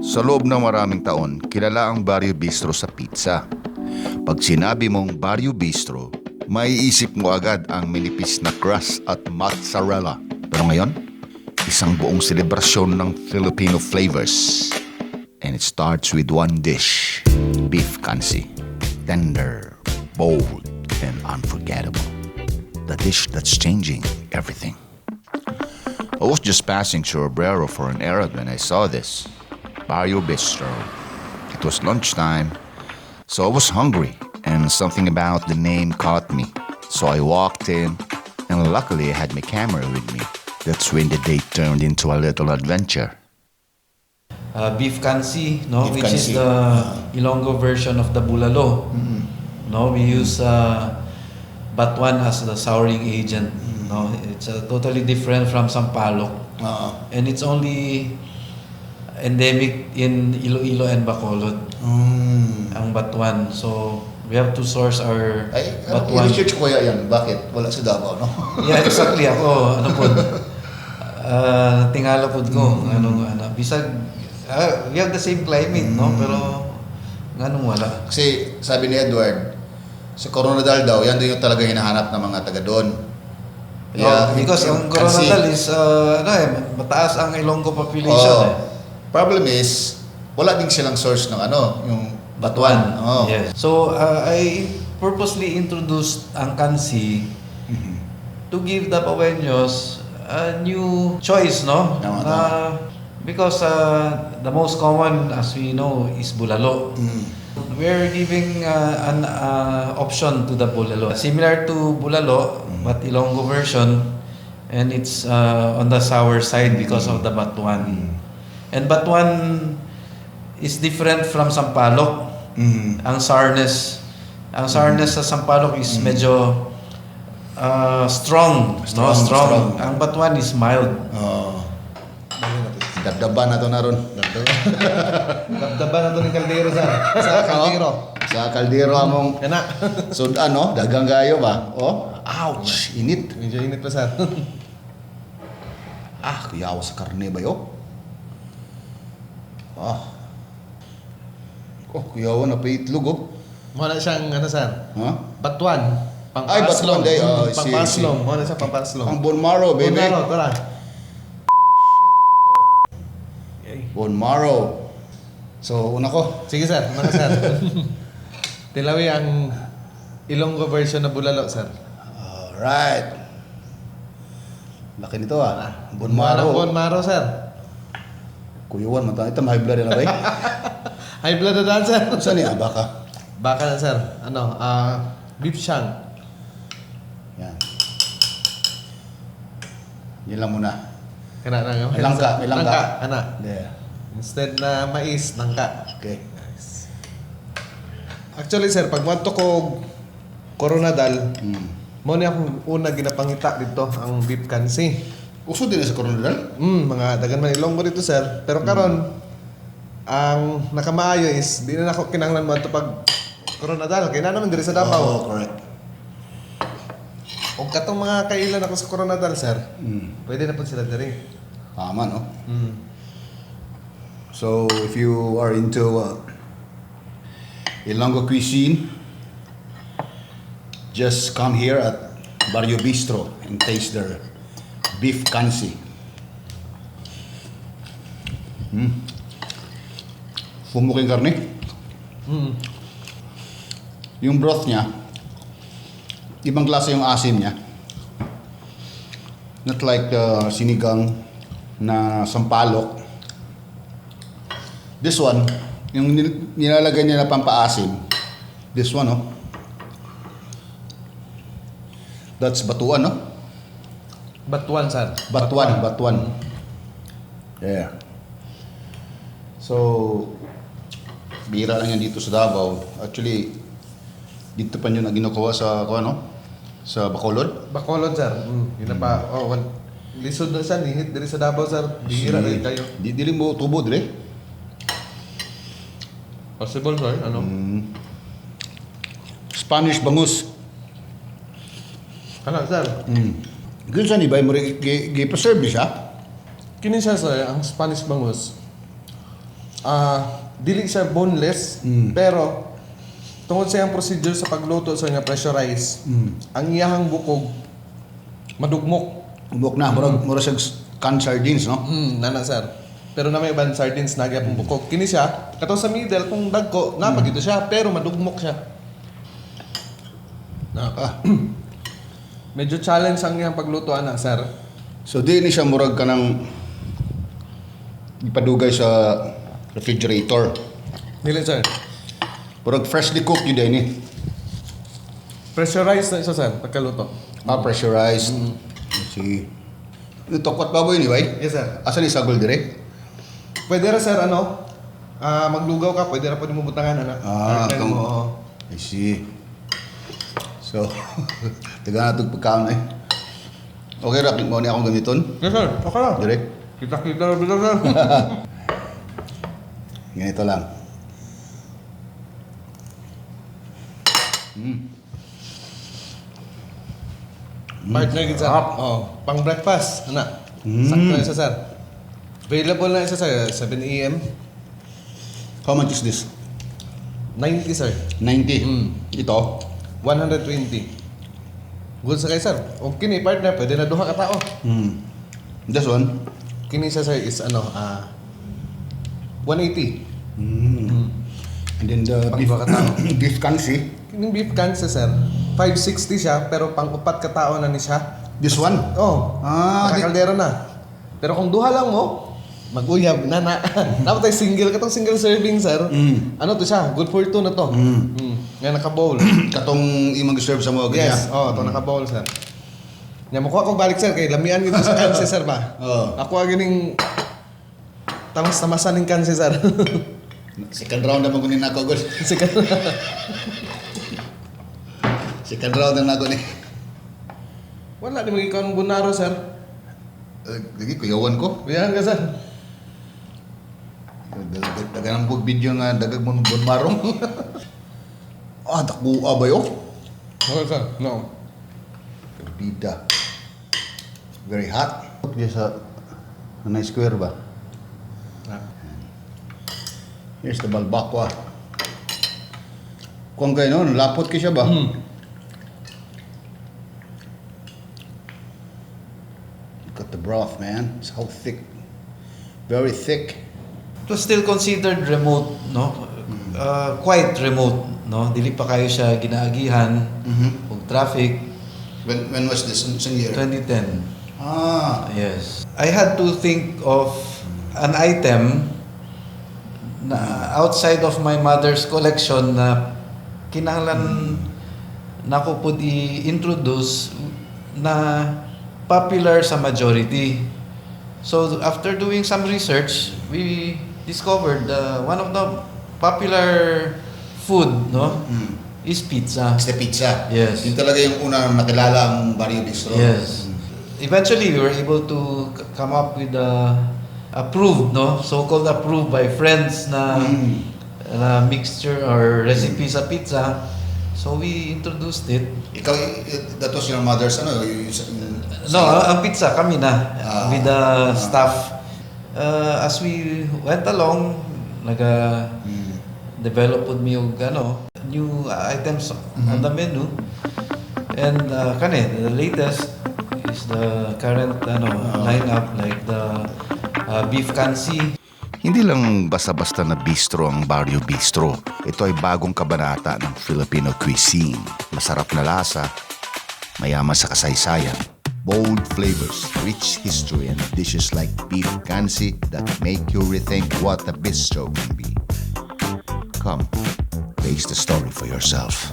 Sa loob ng maraming taon, kilala ang Barrio Bistro sa pizza. Pag sinabi mong Barrio Bistro, maiisip mo agad ang minipis na crust at mozzarella. Pero ngayon, isang buong selebrasyon ng Filipino flavors. And it starts with one dish, beef kansi. Tender, bold, and unforgettable. The dish that's changing everything. I was just passing through Obrero for an errand when I saw this. Barrio Bistro. It was lunchtime, so I was hungry, and something about the name caught me. So I walked in, and luckily I had my camera with me. That's when the date turned into a little adventure. Beef kansi, no, Beef which kansi. is the Ilonggo version of the bulalo. No, we use batuan as the souring agent. No, it's totally different from sampalok, and it's only endemic in Iloilo and Bacolod. Ang batuan. So we have to source our Ay, batuan. i-research ko kaya yan. Bakit? Wala sa Davao, no? Yeah, exactly. Ako, ano po, tingala po ko. Bisag, we have the same climate, no? Pero, ganun wala. Kasi sabi ni Edward, sa Coronadal daw, yan doon yung talaga hinahanap ng mga taga doon. Because ang Coronadal is, mataas ang Ilonggo population. Problem is, wala din silang source ng yung batuan. Yes. So, I purposely introduced ang kansi to give the Paweños a new choice, no? Tama. Because the most common, as we know, is bulalo. We're giving an option to the bulalo. Similar to bulalo, but Ilonggo version, and it's on the sour side because of the batuan. And batuan is different from sampalok. Ang sourness sa sampalok is medyo strong. Strong. Ang batuan is mild. Dabdaban na to na ron. Dabdaban na to ng kaldero sa kaldero. Sa kaldero among Kana. sudan, no? Dagang gayo ba? Ouch! Init. Medyo init pa sir. Kuyawa sa karne ba yo? Kuyawa na pa itlog, Muna siyang sir. Ha? Batuan. Ay, batuan day. Pangpaslong. Muna siya pangpaslong. Ang bone marrow, baby. Tara. Bone marrow. So, una ko. Sige sir, mga sir. Tilawi ang Ilonggo version na bulalo sir. Alright. Laki nito Bone marrow. Bone marrow sir. Kuyuan, mata. Ito, high blood na ba? High blood na daan sir. Saan niya? Baka. Baka na sir. Beef shank. Yan. Yan lang muna. Kana na May langka, may langka. Ana. There. Instead na mais, langka. Okay. Actually sir, pag wanto ko Coronadal, Mm. mo ni akong una ginapangita dito ang beef kansi. Uso din na sa Coronadal? Mga dagan man Ilonggo dito sir. Pero karon ang nakamaayo is di na ako kinahanglan mo ato pag Coronadal kay na naman diri sa Davao. correct. Og katong mga kailan ako sa Coronadal sir, pwede na po sila diri. Tama, no? So, if you are into Ilonggo cuisine, just come here at Barrio Bistro and taste their beef kansi. Fumuking karne. Yung broth niya, ibang klase yung asim niya. Not like the sinigang na sampalok. This one, yung nilalagay niya na pampaasim. This one, that's batuan, Batuan sir. Batuan. Yeah. So, bira lang yan dito sa Davao. Actually, dito pa nyo na ginukuha sa, sa Bacolod. Bacolod sir. Yun na pa. Lisod na siya, nihit diri sa Davao sir. Bihira rin kayo. Dili mo tubo, dire. Possible sir, Spanish bangus. Kana sir. Gano'n saan iba mo rin, gi-preserve siya? Kini siya sir, ang Spanish bangus. Dili siya boneless, pero tungod sa iyang procedure sa pagluto sa nga pressurize, ang iyahang bukog madugmok. Ubok na, mura siya canned sardines, no? Nana sir. Pero na may ibang sardines na gyapon bukog. Kini siya, kato sa middle kung dagko, napagito siya pero madugmok siya. Medyo challenge ang iyang pagluto ana sir. So di ni siya murag ka ng ipadugay sa refrigerator. Dili sir. Murag freshly cooked yun din eh. Pressurized na siya sir pagkaluto. Pressurized. Si Ito tokwat baboy ni Way? Yes sir. Asa ni sagol dire? Pwede ra sir maglugaw ka, pwede ra pud mo butangan ana. Partner kamo. mo, oo. I see. So, taga na itong pagkaon eh. Okay ra, mo ni akong gamiton? Yes sir, okay lang. Direct? Kita-kita na bilo sir. Ganito lang. Partner gid sir. Pang breakfast ana. Sakto na siya sir. Available na siya sir 7 AM. How much is this? 90 sir. 90. Ito? 120. Good sa kay sir. O kini partner, pwede na duha ka tao. This one? Kini sa sir is 180. And then the beef, Pang-duha ka tao. beef kansi. Kining beef cansa sir, 560 siya pero pang-upat ka tao na ni siya. This one? Oh, nakakaldero na. Pero kung duha lang mo, mag-uyab na na. Dapat tayo single, katong single serving sir. Ano to siya? Good for two na to. Nga naka-bowl. Katong imong serve sa mga ganyan. Yes, to naka-bowl sir. Nya mo ko ako balik sir kay lamian gito sa kanse sir ba. Ako gining tamas-tamasan ning kanse sir. Second round na magunin ako, Gol. Sige. Second round na ako ni. Wala di magikaw ng bunaro sir. Lagi, kuyawan ko. Yan ka sir. Daganang po video nga, dagag mo ng marong. Takbuha ba yun? Okay sir, no. Bida. Very hot. Diya sa Hanay Square ba? Here's the balbakwa. Kung kayo no, lapot ka siya ba? Look at the broth, man. It's how thick. Very thick. It was still considered remote, no? Quite remote, no? Dili pa kayo siya ginaagihan og traffic. When was this? Saan year? 2010. Yes. I had to think of an item na outside of my mother's collection na kinahanglan nako pud i-introduce na popular sa majority. So after doing some research, we discovered one of the popular food, no, is pizza. It's the pizza. Yes. Yun talaga yung una nakilala ang Barrio Bistro. Yes. Eventually, we were able to come up with approved, no, so-called approved by friends na mixture or recipe sa pizza. So we introduced it. Ikaw, that was your mother's ano? No, ang pizza kami na with the staff. As we went along, develop me yung new items on the menu. And the latest is the current lineup like the beef kansi. Hindi lang basta-basta na bistro ang Barrio Bistro. Ito ay bagong kabanata ng Filipino cuisine. Masarap na lasa, mayaman sa kasaysayan, bold flavors, rich history, and dishes like beef kansi that make you rethink what a bistro can be. Come, taste the story for yourself.